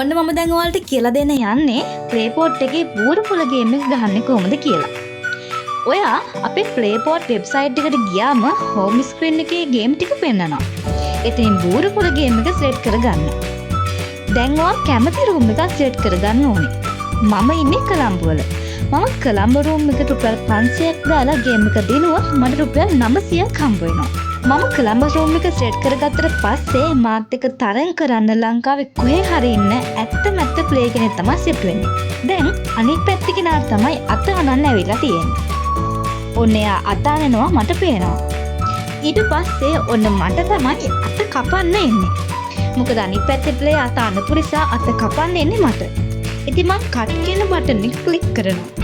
ඔන්න මම දැන් ඔයාලට කියලා දෙන්න යන්නේ ප්ලේපෝට් එකේ බූරුපුල ගේම් එක ගහන්නේ කොහොමද කියලා. ඔයා අපේ ප්ලේපෝට් වෙබ්සයිට් එකට ගියාම හෝම් ස්ක්‍රීන් එකේ ගේම් ටික පෙන්නනවා. එතනින් බූරුපුල ගේම් එක සිලෙක්ට් කරගන්න. දැන් ඔයා කැමති රූම් එකක් සිලෙක්ට් කරගන්න ඕනේ. මම ඉන්නේ කොළඹ වල. මම කොළඹ රූම් එකට රුපියල් 500ක් දාලා ගේම් එක දිනුවොත් මට රුපියල් 900ක් හම්බ වෙනවා. මම කොළඹ රූම් එක සෙට් කරගත්තට පස්සේ මාත් එක්ක තරඟ කරන්න ලංකාවේ කොහේ හරි ඉන්න ඇත්ත ප්ලේ කෙනෙක් තමයි සෙට් වෙන්නේ. දැන් අනිත් පැත්තේ කෙනා තමයි අත අනන්න ඇවිල්ලා තියෙන්නේ. ඔන්න එයා අත අනනවා මට පේනවා. ඊට පස්සේ ඔන්න මට තමයි අත කපන්න එන්නේ. මොකද අනිත් පැත්තේ ප්ලේ අත අනපු නිසා අත කපන්න එන්නේ මට. ඉතින් මම කට් කියන බටන් එක ක්ලික් කරනවා.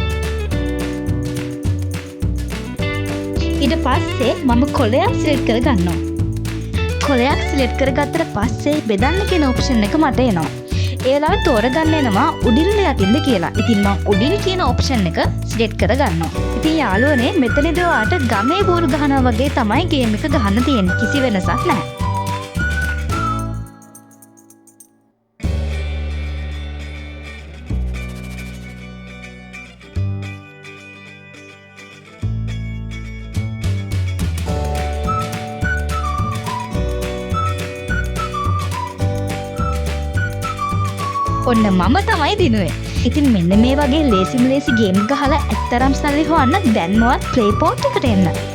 ඊට පස්සේ මම කොලයක් සිලෙක්ට් කරගන්නවා. කොලයක් සිලෙක්ට් කරගත්තට පස්සේ බෙදන්න කියන ඔප්ෂන් එක මට එනවා. ඒ වෙලාවට තෝරගන්න එනවා උඩින්ද යටින්ද කියලා. ඉතින් මම උඩින් කියන ඔප්ෂන් එක සිලෙක්ට් කරගන්නවා. ඉතින් යාළුවනේ මෙතනදී ඔයාට ගමේ බෝරු ගහනවා වගේ තමයි ගේම් එක ගහන්න තියෙන්නේ. කිසි වෙනසක් නැහැ. ඔන්න මම තමයි දිනුවේ. ඉතින් මෙන්න මේ වගේ ලේසිම ලේසි ගේම් ගහලා ඇත්තරම් සල්ලි හොයන්න දැන්මවත් ප්ලේපෝට් එකට එන්න.